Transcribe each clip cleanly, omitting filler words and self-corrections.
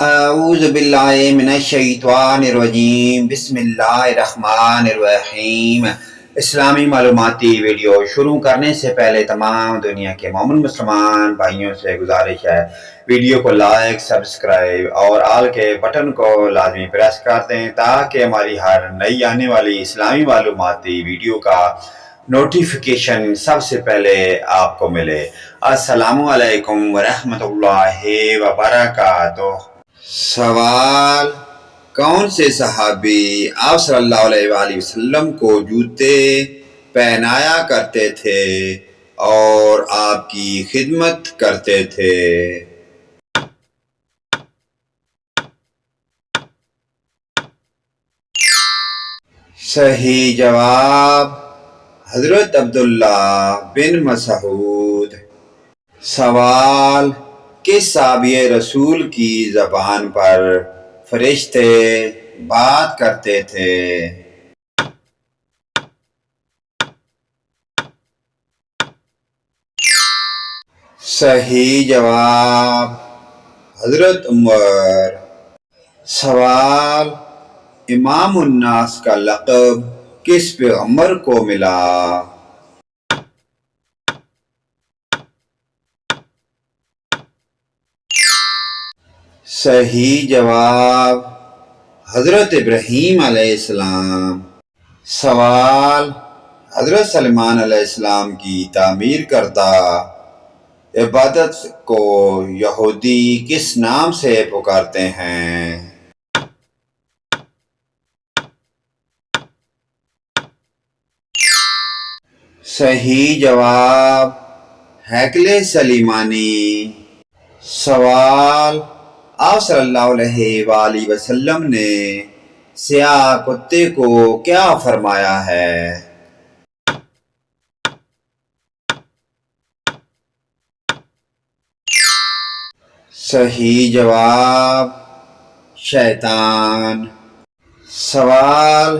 اعوذ باللہ من الشیطان الرجیم، بسم اللہ الرحمن الرحیم۔ اسلامی معلوماتی ویڈیو شروع کرنے سے پہلے تمام دنیا کے مومن مسلمان بھائیوں سے گزارش ہے ویڈیو کو لائک، سبسکرائب اور آل کے بٹن کو لازمی پریس کر دیں تاکہ ہماری ہر نئی آنے والی اسلامی معلوماتی ویڈیو کا نوٹیفیکیشن سب سے پہلے آپ کو ملے۔ السلام علیکم ورحمۃ اللہ وبرکاتہ۔ سوال: کون سے صحابی آپ صلی اللہ علیہ وآلہ وسلم کو جوتے پہنایا کرتے تھے اور آپ کی خدمت کرتے تھے؟ صحیح جواب حضرت عبداللہ بن مسعود۔ سوال: کس صحابی رسول کی زبان پر فرشتے بات کرتے تھے؟ صحیح جواب حضرت عمر۔ سوال: امام الناس کا لقب کس پیغمبر کو ملا؟ صحیح جواب حضرت ابراہیم علیہ السلام۔ سوال: حضرت سلیمان علیہ السلام کی تعمیر کردہ عبادت کو یہودی کس نام سے پکارتے ہیں؟ صحیح جواب ہیکل سلیمانی۔ سوال: آپ صلی اللہ علیہ وآلہ وسلم نے سیاہ کتے کو کیا فرمایا ہے؟ صحیح جواب شیطان۔ سوال: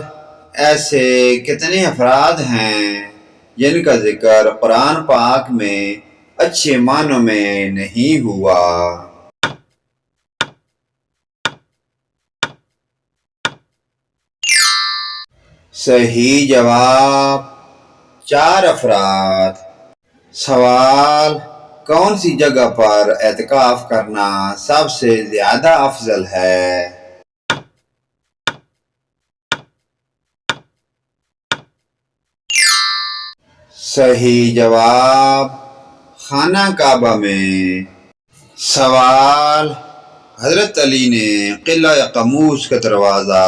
ایسے کتنے افراد ہیں جن کا ذکر قرآن پاک میں اچھے معنوں میں نہیں ہوا؟ صحیح جواب 4 افراد۔ سوال: کون سی جگہ پر اعتکاف کرنا سب سے زیادہ افضل ہے؟ صحیح جواب خانہ کعبہ میں۔ سوال: حضرت علی نے قلعہ قموس کا دروازہ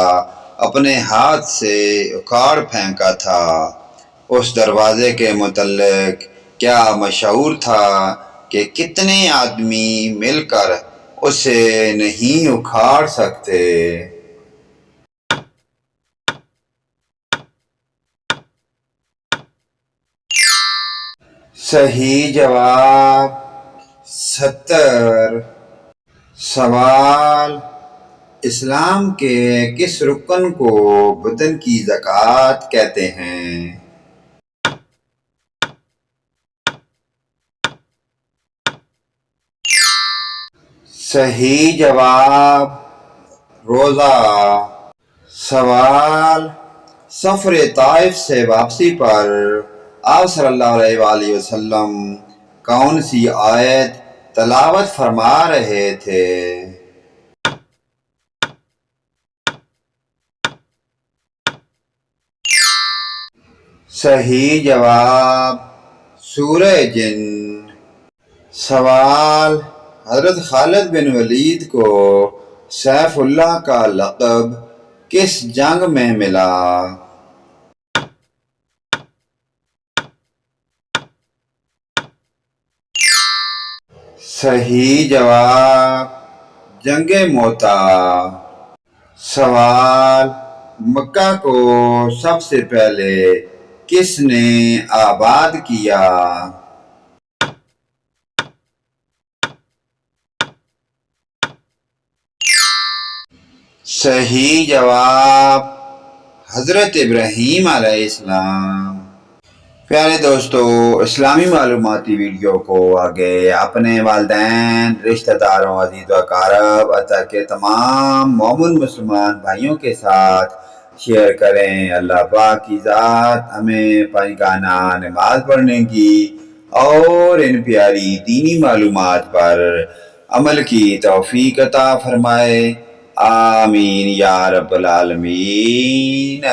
اپنے ہاتھ سے اکھاڑ پھینکا تھا، اس دروازے کے متعلق کیا مشہور تھا کہ کتنے آدمی مل کر اسے نہیں اکھاڑ سکتے؟ صحیح جواب 70۔ سوال: اسلام کے کس رکن کو بدن کی زکوٰۃ کہتے ہیں؟ صحیح جواب روزہ۔ سوال: سفر طائف سے واپسی پر آپ صلی اللہ علیہ وآلہ وسلم کون سی آیت تلاوت فرما رہے تھے؟ صحیح جواب سورہ جن۔ سوال: حضرت خالد بن ولید کو سیف اللہ کا لقب کس جنگ میں ملا؟ صحیح جواب جنگ موتا۔ سوال: مکہ کو سب سے پہلے کس نے آباد کیا؟ صحیح جواب حضرت ابراہیم علیہ السلام۔ پیارے دوستو، اسلامی معلوماتی ویڈیو کو آگے اپنے والدین، رشتہ داروں، عزیز و اقارب حتیٰ کہ تمام مومن مسلمان بھائیوں کے ساتھ شیئر کریں۔ اللہ پاک کی ذات ہمیں پنجگانہ نماز پڑھنے کی اور ان پیاری دینی معلومات پر عمل کی توفیق عطا فرمائے، آمین یا رب العالمین۔